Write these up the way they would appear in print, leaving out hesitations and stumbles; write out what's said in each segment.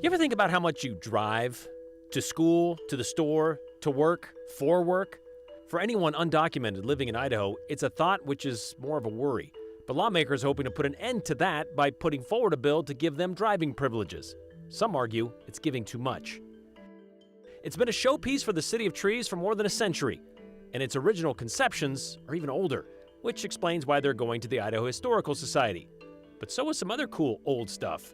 You ever think about how much you drive to school, to the store, to work, for work? For anyone undocumented living in Idaho, it's a thought which is more of a worry. But lawmakers are hoping to put an end to that by putting forward a bill to give them driving privileges. Some argue it's giving too much. It's been a showpiece for the City of Trees for more than a century, and its original conceptions are even older, which explains why they're going to the Idaho Historical Society. But so is some other cool old stuff.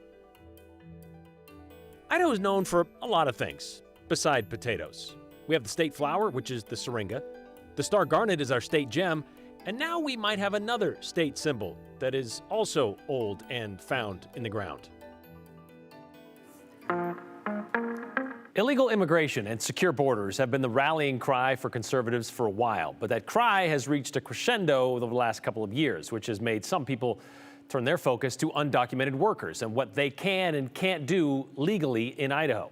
Idaho is known for a lot of things, beside potatoes. We have the state flower, which is the syringa. The star garnet is our state gem, and now we might have another state symbol that is also old and found in the ground. Illegal immigration and secure borders have been the rallying cry for conservatives for a while, but that cry has reached a crescendo over the last couple of years, which has made some people turn their focus to undocumented workers and what they can and can't do legally in Idaho.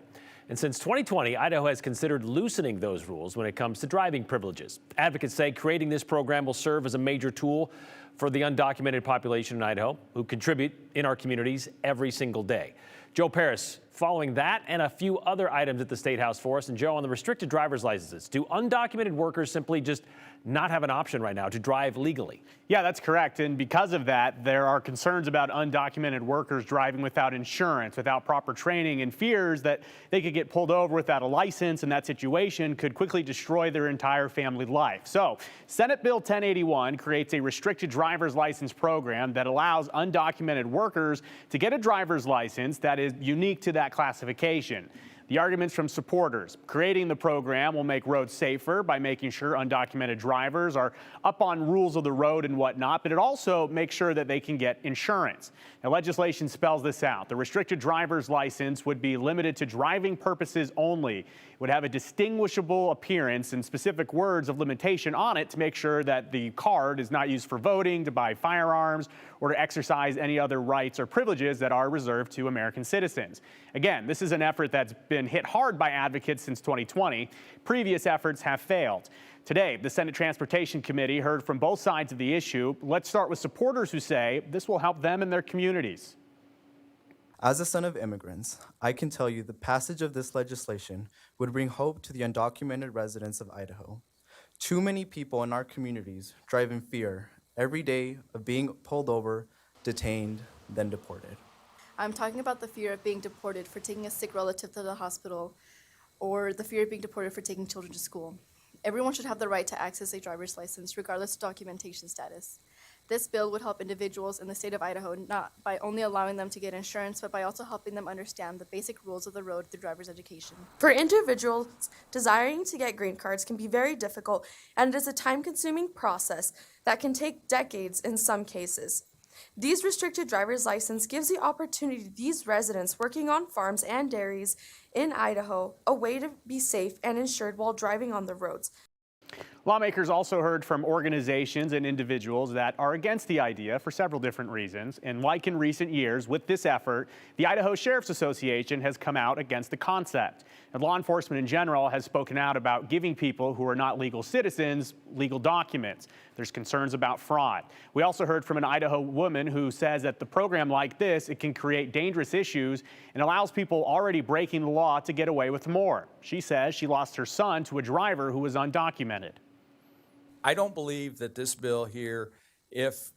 And since 2020, Idaho has considered loosening those rules when it comes to driving privileges. Advocates say creating this program will serve as a major tool for the undocumented population in Idaho, who contribute in our communities every single day. Joe Paris, following that and a few other items at the State House for us. And Joe, on the restricted driver's licenses, do undocumented workers simply just not have an option right now to drive legally? Yeah, that's correct. And because of that, there are concerns about undocumented workers driving without insurance, without proper training, and fears that they could get pulled over without a license, and that situation could quickly destroy their entire family life. So Senate Bill 1081 creates a restricted driver's license program that allows undocumented workers to get a driver's license that is unique to that classification. The arguments from supporters: creating the program will make roads safer by making sure undocumented drivers are up on rules of the road and whatnot, but it also makes sure that they can get insurance. Now, legislation spells this out. The restricted driver's license would be limited to driving purposes only. It would have a distinguishable appearance and specific words of limitation on it to make sure that the card is not used for voting, to buy firearms, or to exercise any other rights or privileges that are reserved to American citizens. Again, this is an effort that's been hit hard by advocates since 2020. Previous efforts have failed. Today, the Senate Transportation Committee heard from both sides of the issue. Let's start with supporters who say this will help them and their communities. As a son of immigrants, I can tell you the passage of this legislation would bring hope to the undocumented residents of Idaho. Too many people in our communities drive in fear every day of being pulled over, detained, then deported. I'm talking about the fear of being deported for taking a sick relative to the hospital, or the fear of being deported for taking children to school. Everyone should have the right to access a driver's license, regardless of documentation status. This bill would help individuals in the state of Idaho not by only allowing them to get insurance, but by also helping them understand the basic rules of the road through driver's education. For individuals, desiring to get green cards can be very difficult, and it is a time-consuming process that can take decades in some cases. These restricted driver's license gives the opportunity to these residents working on farms and dairies in Idaho a way to be safe and insured while driving on the roads. Lawmakers also heard from organizations and individuals that are against the idea for several different reasons. And like in recent years, with this effort, the Idaho Sheriff's Association has come out against the concept. And law enforcement in general has spoken out about giving people who are not legal citizens legal documents. There's concerns about fraud. We also heard from an Idaho woman who says that the program like this, it can create dangerous issues and allows people already breaking the law to get away with more. She says she lost her son to a driver who was undocumented. I don't believe that this bill here, if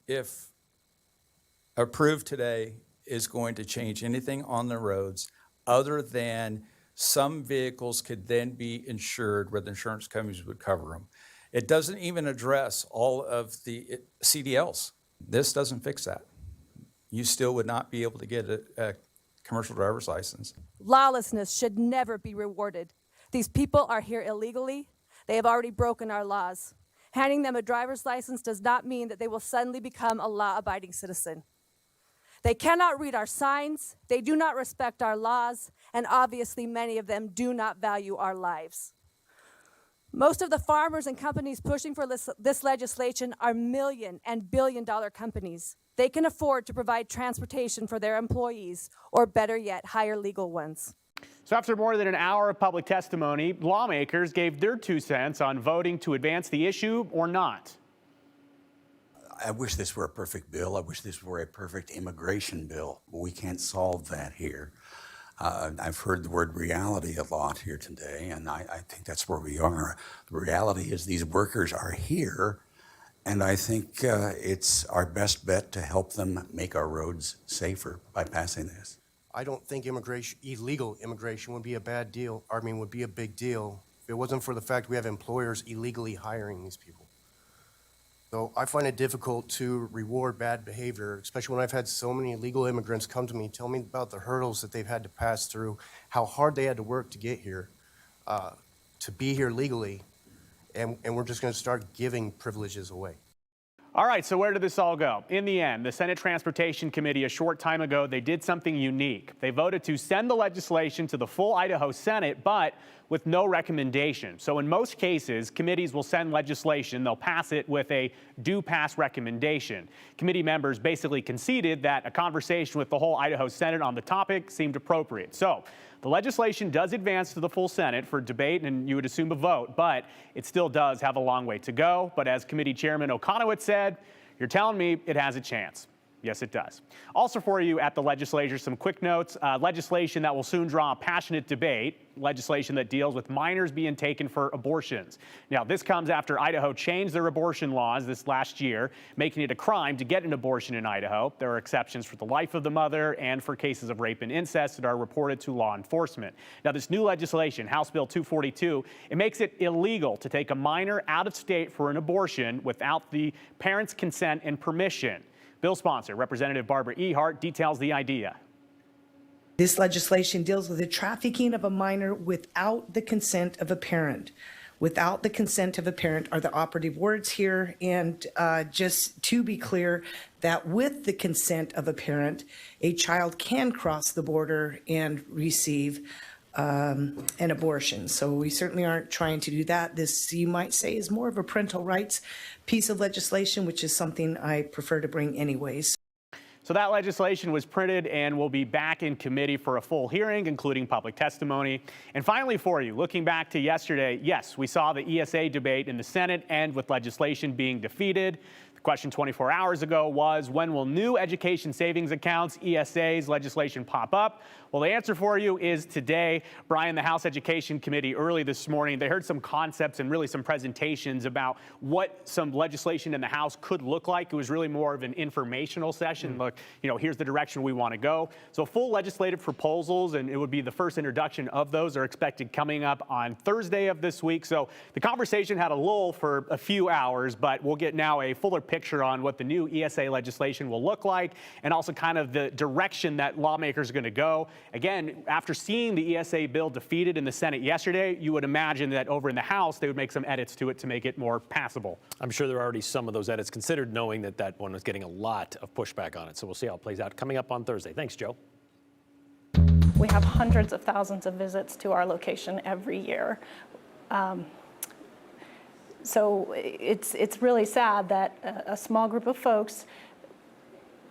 approved today, is going to change anything on the roads other than some vehicles could then be insured where the insurance companies would cover them. It doesn't even address all of the CDLs. This doesn't fix that. You still would not be able to get a commercial driver's license. Lawlessness should never be rewarded. These people are here illegally. They have already broken our laws. Handing them a driver's license does not mean that they will suddenly become a law-abiding citizen. They cannot read our signs, they do not respect our laws, and obviously many of them do not value our lives. Most of the farmers and companies pushing for this legislation are million and billion-dollar companies. They can afford to provide transportation for their employees, or better yet, hire legal ones. So after more than an hour of public testimony, lawmakers gave their 2 cents on voting to advance the issue or not. I wish this were a perfect bill. I wish this were a perfect immigration bill, but we can't solve that here. I've heard the word reality a lot here today, and I think that's where we are. The reality is these workers are here, and I think it's our best bet to help them make our roads safer by passing this. I don't think illegal immigration would be a bad deal, would be a big deal if it wasn't for the fact we have employers illegally hiring these people. So I find it difficult to reward bad behavior, especially when I've had so many illegal immigrants come to me, tell me about the hurdles that they've had to pass through, how hard they had to work to get here, to be here legally, and we're just going to start giving privileges away. All right, so where did this all go? In the end, the Senate Transportation Committee a short time ago, they did something unique. They voted to send the legislation to the full Idaho Senate, but with no recommendation. So in most cases, committees will send legislation, they'll pass it with a do pass recommendation. Committee members basically conceded that a conversation with the whole Idaho Senate on the topic seemed appropriate. So the legislation does advance to the full Senate for debate and you would assume a vote, but it still does have a long way to go. But as Committee Chairman Okonowitz said, you're telling me it has a chance. Yes, it does. Also for you at the legislature, some quick notes. Legislation that will soon draw a passionate debate, legislation that deals with minors being taken for abortions. Now, this comes after Idaho changed their abortion laws this last year, making it a crime to get an abortion in Idaho. There are exceptions for the life of the mother and for cases of rape and incest that are reported to law enforcement. Now, this new legislation, House Bill 242, it makes it illegal to take a minor out of state for an abortion without the parent's consent and permission. Bill sponsor, Representative Barbara Ehart, details the idea. This legislation deals with the trafficking of a minor without the consent of a parent. Without the consent of a parent are the operative words here. And just to be clear, that with the consent of a parent, a child can cross the border and receive an abortion. So we certainly aren't trying to do that. This, you might say, is more of a parental rights piece of legislation, which is something I prefer to bring anyways. So that legislation was printed and will be back in committee for a full hearing, including public testimony. And finally for you, looking back to yesterday, yes, we saw the ESA debate in the Senate end with legislation being defeated. The question 24 hours ago was, when will new education savings accounts, ESAs, legislation pop up? Well, the answer for you is today. Brian, the House Education Committee early this morning, they heard some concepts and really some presentations about what some legislation in the House could look like. It was really more of an informational session. Look, here's the direction we want to go. So full legislative proposals, and it would be the first introduction of those, are expected coming up on Thursday of this week. So the conversation had a lull for a few hours, but we'll get now a fuller picture on what the new ESA legislation will look like and also kind of the direction that lawmakers are going to go. Again, after seeing the ESA bill defeated in the Senate yesterday, you would imagine that over in the House, they would make some edits to it to make it more passable. I'm sure there are already some of those edits considered, knowing that that one was getting a lot of pushback on it. So we'll see how it plays out coming up on Thursday. Thanks, Joe. We have hundreds of thousands of visits to our location every year. So it's really sad that a small group of folks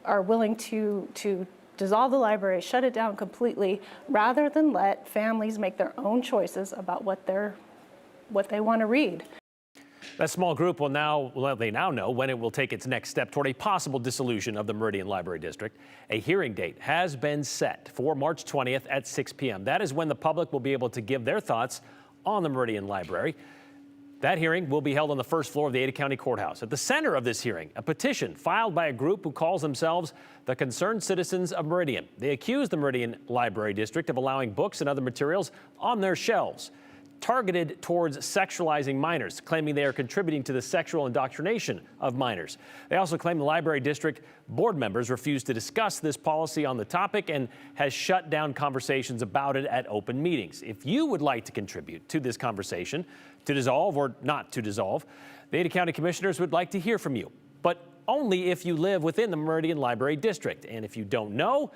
are willing to dissolve the library, shut it down completely, rather than let families make their own choices about what they want to read. That small group will now know when it will take its next step toward a possible dissolution of the Meridian Library District. A hearing date has been set for March 20th at 6 p.m. That is when the public will be able to give their thoughts on the Meridian Library. That hearing will be held on the first floor of the Ada County Courthouse. At the center of this hearing, a petition filed by a group who calls themselves the Concerned Citizens of Meridian. They accuse the Meridian Library District of allowing books and other materials on their shelves targeted towards sexualizing minors, claiming they are contributing to the sexual indoctrination of minors. They also claim the library district board members refused to discuss this policy on the topic and has shut down conversations about it at open meetings. If you would like to contribute to this conversation, to dissolve or not to dissolve, the Ada County Commissioners would like to hear from you, but only if you live within the Meridian Library District. And if you don't know,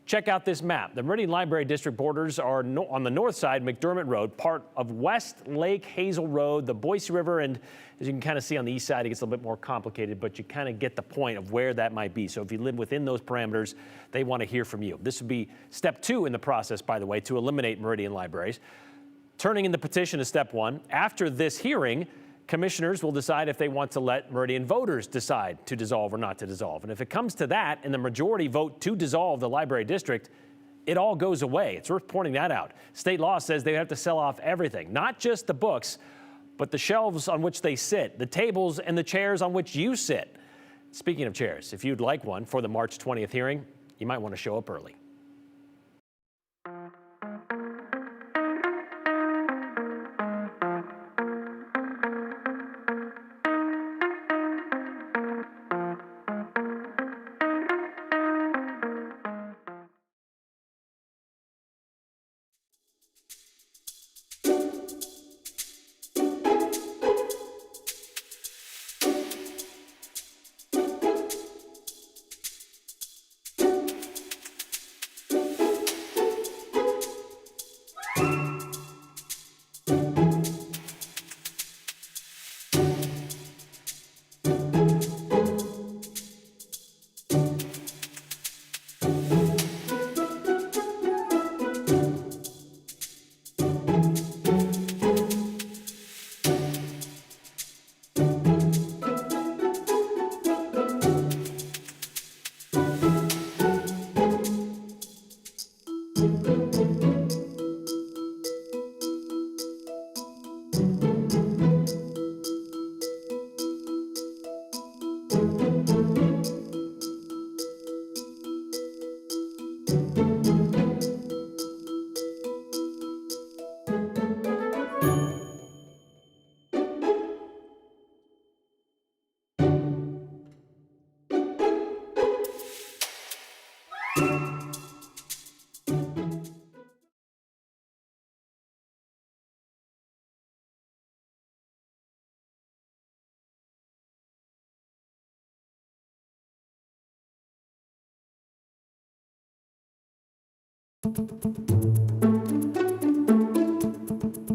check out this map. The Meridian Library District borders are on the north side, McDermott Road, part of West Lake Hazel Road, the Boise River, and as you can kind of see on the east side, it gets a little bit more complicated, but you kind of get the point of where that might be. So if you live within those parameters, they want to hear from you. This would be step 2 in the process, by the way, to eliminate Meridian libraries. Turning in the petition is step 1. After this hearing, commissioners will decide if they want to let Meridian voters decide to dissolve or not to dissolve. And if it comes to that and the majority vote to dissolve the library district, it all goes away. It's worth pointing that out. State law says they have to sell off everything, not just the books, but the shelves on which they sit, the tables and the chairs on which you sit. Speaking of chairs, if you'd like one for the March 20th hearing, you might want to show up early.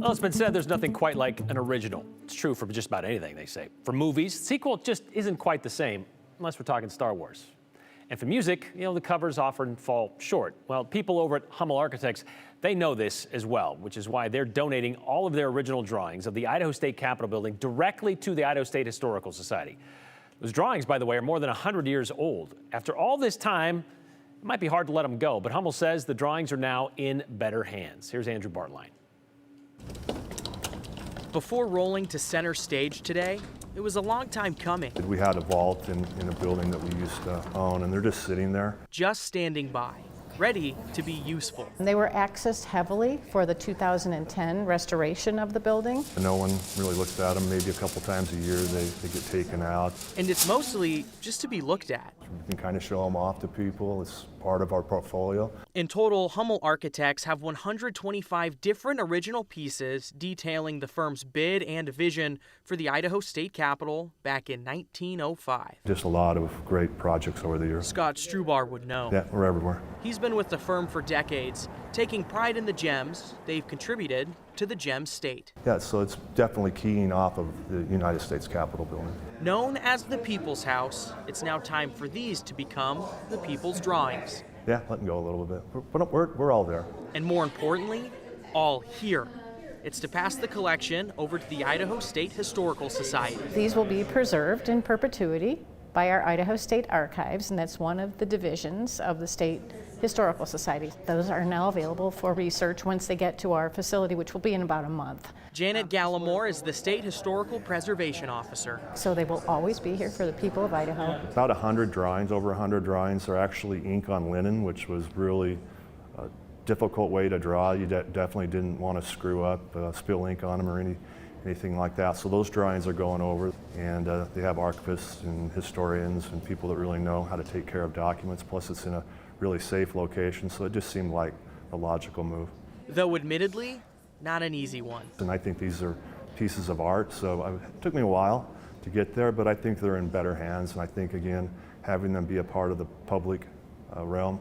Well, it's been said there's nothing quite like an original. It's true for just about anything, they say. For movies, sequel just isn't quite the same, unless we're talking Star Wars. And for music, the covers often fall short. Well, people over at Hummel Architects, they know this as well, which is why they're donating all of their original drawings of the Idaho State Capitol building directly to the Idaho State Historical Society. Those drawings, by the way, are more than 100 years old. After all this time, it might be hard to let them go, but Hummel says the drawings are now in better hands. Here's Andrew Bartline. Before rolling to center stage today, it was a long time coming. We had a vault in a building that we used to own, and they're just sitting there. Just standing by, ready to be useful. They were accessed heavily for the 2010 restoration of the building. No one really looks at them. Maybe a couple times a year they get taken out. And it's mostly just to be looked at. We can kind of show them off to people. It's part of our portfolio. In total, Hummel Architects have 125 different original pieces detailing the firm's bid and vision for the Idaho State Capitol back in 1905. Just a lot of great projects over the years. Scott Strubar would know. Yeah, we're everywhere. He's been with the firm for decades, taking pride in the gems they've contributed to the gem state. Yeah, so it's definitely keying off of the United States Capitol building. Known as the People's House, it's now time for these to become the People's Drawings. Yeah, let them go a little bit. But we're all there. And more importantly, all here. It's to pass the collection over to the Idaho State Historical Society. These will be preserved in perpetuity by our Idaho State Archives, and that's one of the divisions of the State Historical Society. Those are now available for research once they get to our facility, which will be in about a month. Janet Gallimore is the State Historical Preservation Officer. So they will always be here for the people of Idaho. About 100 drawings, over 100 drawings, are actually ink on linen, which was really a difficult way to draw. You definitely didn't want to screw up, spill ink on them or anything like that. So those drawings are going over, and they have archivists and historians and people that really know how to take care of documents, plus it's in a really safe location, so it just seemed like a logical move. Though admittedly, not an easy one. And I think these are pieces of art, so it took me a while to get there, but I think they're in better hands, and I think, again, having them be a part of the public realm,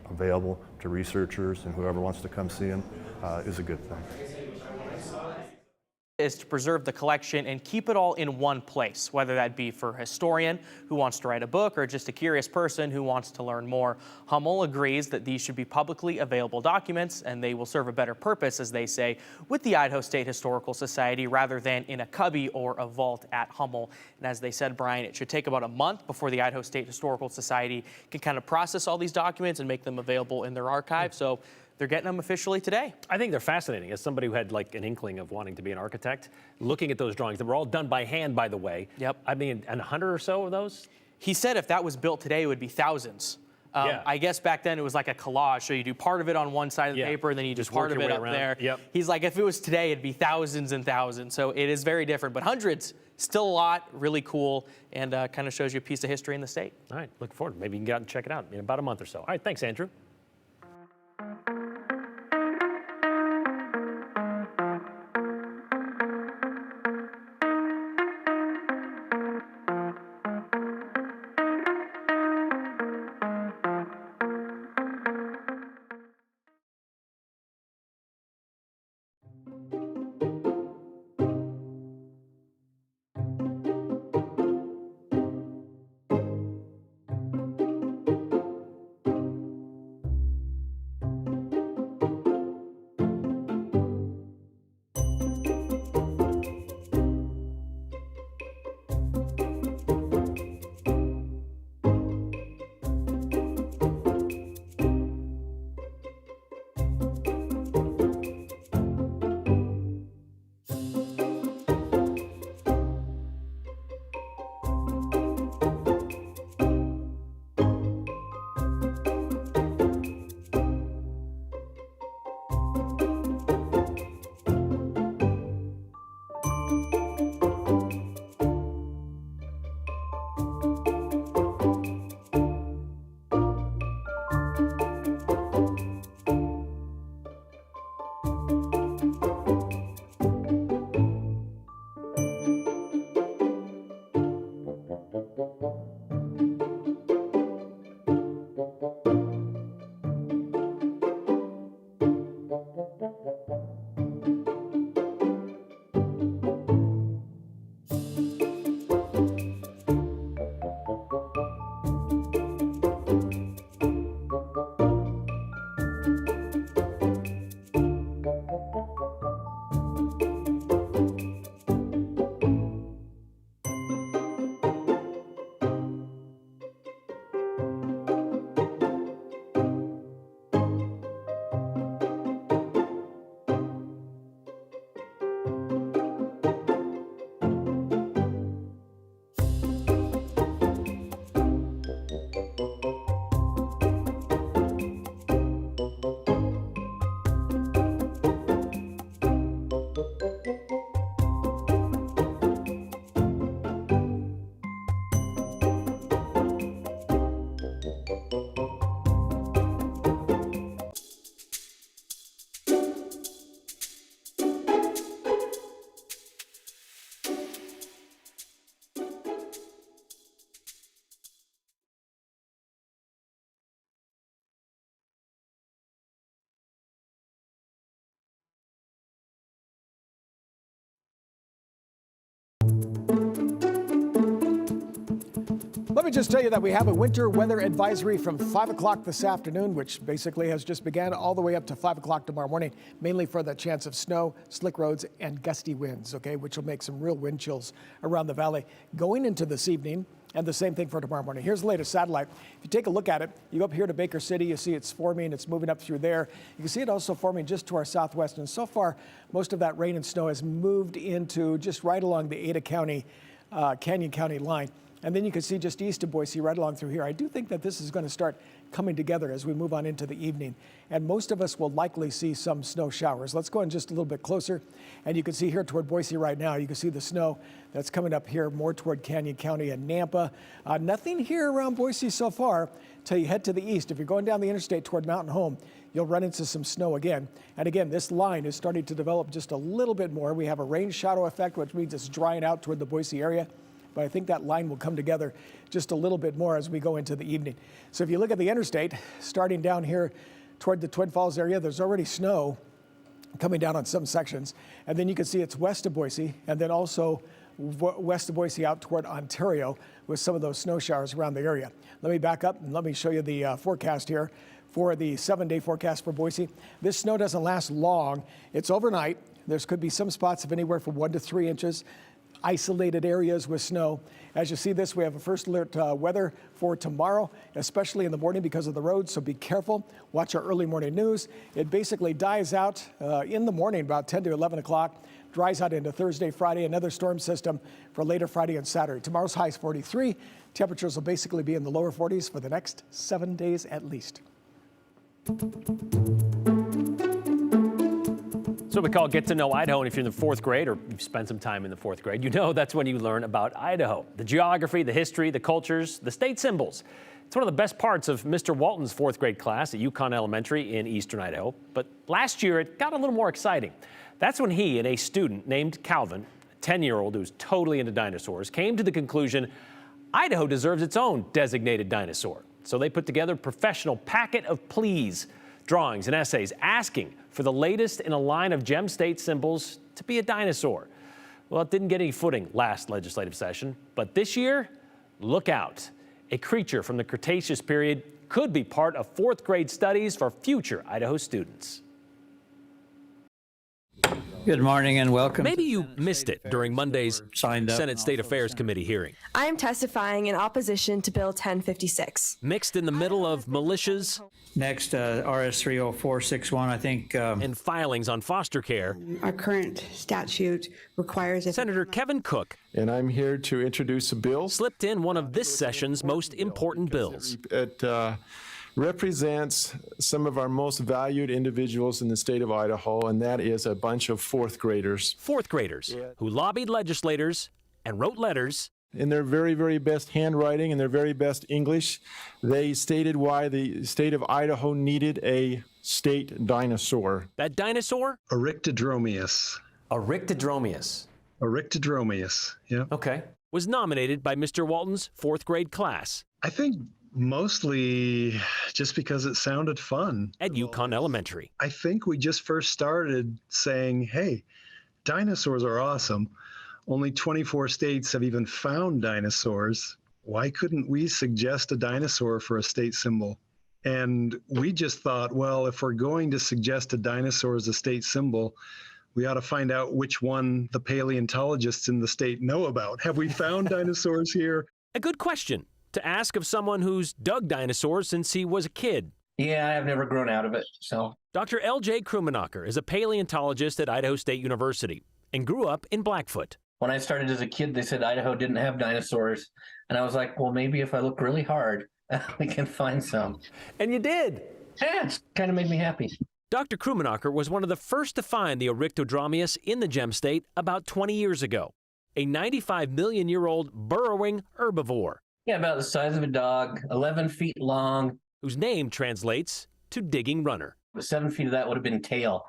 available to researchers and whoever wants to come see them, is a good thing. is to preserve the collection and keep it all in one place, whether that be for a historian who wants to write a book or just a curious person who wants to learn more. Hummel agrees that these should be publicly available documents, and they will serve a better purpose, as they say, with the Idaho State Historical Society rather than in a cubby or a vault at Hummel. And as they said, Brian, it should take about a month before the Idaho State Historical Society can kind of process all these documents and make them available in their archive. So they're getting them officially today. I think they're fascinating. As somebody who had like an inkling of wanting to be an architect, looking at those drawings that were all done by hand, by the way. Yep. I mean, and 100 or so of those? He said if that was built today, it would be thousands. Yeah. I guess back then it was like a collage. So you do part of it on one side of the paper, and then you do Just part work of your it way up around. there. Yep. He's like, if it was today, it'd be thousands and thousands. So it is very different, but hundreds, still a lot, really cool, and kind of shows you a piece of history in the state. All right, looking forward. Maybe you can get out and check it out in about a month or so. All right, thanks, Andrew. Let me just tell you that we have a winter weather advisory from 5 o'clock this afternoon, which basically has just begun all the way up to 5 o'clock tomorrow morning, mainly for the chance of snow, slick roads, and gusty winds, okay, which will make some real wind chills around the valley going into this evening. And the same thing for tomorrow morning. Here's the latest satellite. If you take a look at it, you go up here to Baker City, you see it's forming, it's moving up through there. You can see it also forming just to our southwest. And so far, most of that rain and snow has moved into just right along the Ada County, Canyon County line. And then you can see just east of Boise, right along through here. I do think that this is going to start coming together as we move on into the evening. And most of us will likely see some snow showers. Let's go in just a little bit closer. And you can see here toward Boise right now, you can see the snow that's coming up here more toward Canyon County and Nampa. Nothing here around Boise so far till you head to the east. If you're going down the interstate toward Mountain Home, you'll run into some snow again. And again, this line is starting to develop just a little bit more. We have a rain shadow effect, which means it's drying out toward the Boise area. But I think that line will come together just a little bit more as we go into the evening. So if you look at the interstate, starting down here toward the Twin Falls area, there's already snow coming down on some sections. And then you can see it's west of Boise, and then also west of Boise out toward Ontario with some of those snow showers around the area. Let me back up and let me show you the forecast here for the 7-day forecast for Boise. This snow doesn't last long. It's overnight. There could be some spots of anywhere from 1 to 3 inches, isolated areas with snow. As you see this, we have a first alert weather for tomorrow, especially in the morning because of the roads, so be careful. Watch our early morning news. It basically dies out in the morning, about 10 to 11 o'clock, dries out into Thursday, Friday, another storm system for later Friday and Saturday. Tomorrow's high is 43. Temperatures will basically be in the lower 40s for the next 7 days at least. So we call Get to Know Idaho, and if you're in the 4th grade or you've spent some time in the 4th grade, you know that's when you learn about Idaho. The geography, the history, the cultures, the state symbols. It's one of the best parts of Mr. Walton's 4th grade class at Yukon Elementary in eastern Idaho. But last year it got a little more exciting. That's when he and a student named Calvin, a 10-year-old who's totally into dinosaurs, came to the conclusion Idaho deserves its own designated dinosaur. So they put together a professional packet of pleas, drawings, and essays asking for the latest in a line of gem state symbols to be a dinosaur. Well, it didn't get any footing last legislative session, but this year, look out. A creature from the Cretaceous period could be part of 4th grade studies for future Idaho students. Good morning and welcome. Maybe you missed it during Monday's Senate State Affairs Committee hearing. I am testifying in opposition to Bill 1056. Mixed in the middle of militias. Next, RS 30461, I think. And filings on foster care. Our current statute requires Senator Kevin Cook. And I'm here to introduce a bill. Slipped in one of this session's most important bills. It represents some of our most valued individuals in the state of Idaho, and that is a bunch of 4th graders. 4th graders who lobbied legislators and wrote letters. In their very, very best handwriting and their very best English, they stated why the state of Idaho needed a state dinosaur. That dinosaur? Eryctodromeus. Eryctodromeus. Eryctodromeus, yeah. Okay. Was nominated by Mr. Walton's 4th grade class. I think mostly just because it sounded fun. At Yukon Elementary. I think we just first started saying, hey, dinosaurs are awesome. Only 24 states have even found dinosaurs. Why couldn't we suggest a dinosaur for a state symbol? And we just thought, well, if we're going to suggest a dinosaur as a state symbol, we ought to find out which one the paleontologists in the state know about. Have we found dinosaurs here? A good question to ask of someone who's dug dinosaurs since he was a kid. Yeah, I've never grown out of it, so. Dr. L.J. Krummenacher is a paleontologist at Idaho State University and grew up in Blackfoot. When I started as a kid, they said Idaho didn't have dinosaurs. And I was like, well, maybe if I look really hard, we can find some. And you did. Yeah, it's kind of made me happy. Dr. Krummenacher was one of the first to find the Eryctodromeus in the gem state about 20 years ago. A 95-million-year-old burrowing herbivore. Yeah, about the size of a dog, 11 feet long. Whose name translates to digging runner. 7 feet of that would have been tail.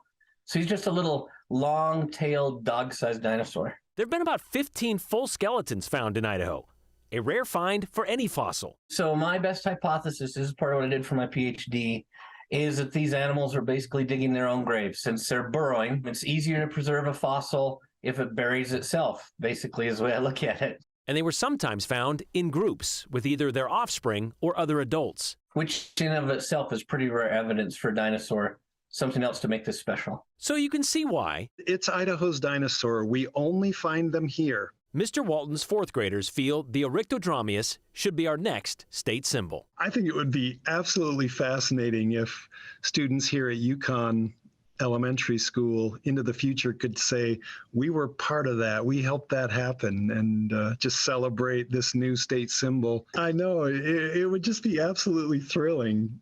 So he's just a little long-tailed dog-sized dinosaur. There have been about 15 full skeletons found in Idaho, a rare find for any fossil. So my best hypothesis, this is part of what I did for my PhD, is that these animals are basically digging their own graves. Since they're burrowing, it's easier to preserve a fossil if it buries itself, basically is the way I look at it. And they were sometimes found in groups with either their offspring or other adults. Which in and of itself is pretty rare evidence for a dinosaur. Something else to make this special. So you can see why. It's Idaho's dinosaur. We only find them here. Mr. Walton's 4th graders feel the Eryctodromeus should be our next state symbol. I think it would be absolutely fascinating if students here at Yukon Elementary School into the future could say, we were part of that, we helped that happen, and just celebrate this new state symbol. I know, it would just be absolutely thrilling.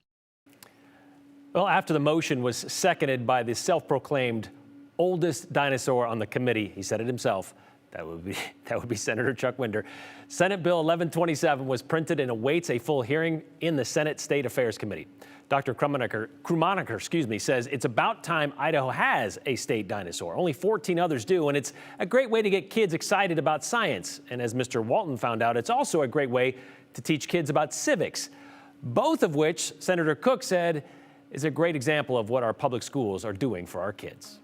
Well, after the motion was seconded by the self-proclaimed oldest dinosaur on the committee, he said it himself, that would be Senator Chuck Winder. Senate Bill 1127 was printed and awaits a full hearing in the Senate State Affairs Committee. Dr. Krummenacher, says it's about time Idaho has a state dinosaur. Only 14 others do, and it's a great way to get kids excited about science. And as Mr. Walton found out, it's also a great way to teach kids about civics, both of which Senator Cook said is a great example of what our public schools are doing for our kids.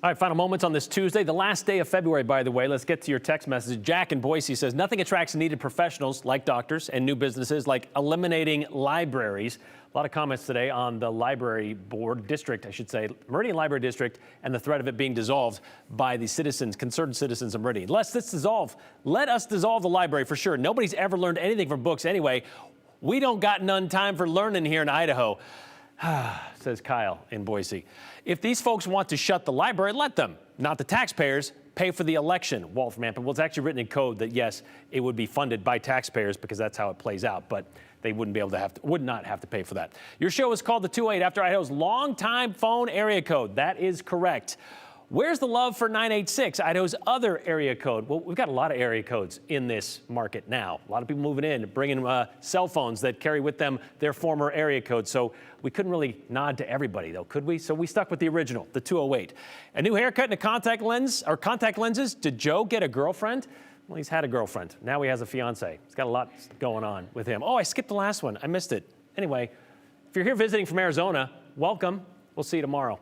All right, final moments on this Tuesday, the last day of February, by the way. Let's get to your text message. Jack in Boise says, nothing attracts needed professionals like doctors and new businesses like eliminating libraries. A lot of comments today on the library board district, I should say, Meridian Library District, and the threat of it being dissolved by the citizens, concerned citizens of Meridian. Let us dissolve the library for sure. Nobody's ever learned anything from books anyway. We don't got none time for learning here in Idaho. Says Kyle in Boise. If these folks want to shut the library, let them, not the taxpayers, pay for the election. Walt from Hampton. Well, it's actually written in code that, yes, it would be funded by taxpayers because that's how it plays out, but they would not have to pay for that. Your show is called The 208 after Idaho's longtime phone area code. That is correct. Where's the love for 986, Idaho's other area code? Well, we've got a lot of area codes in this market now. A lot of people moving in, bringing cell phones that carry with them their former area code. So we couldn't really nod to everybody, though, could we? So we stuck with the original, the 208. A new haircut and a contact lens, or contact lenses. Did Joe get a girlfriend? Well, he's had a girlfriend. Now he has a fiance. He's got a lot going on with him. Oh, I skipped the last one. I missed it. Anyway, if you're here visiting from Arizona, welcome. We'll see you tomorrow.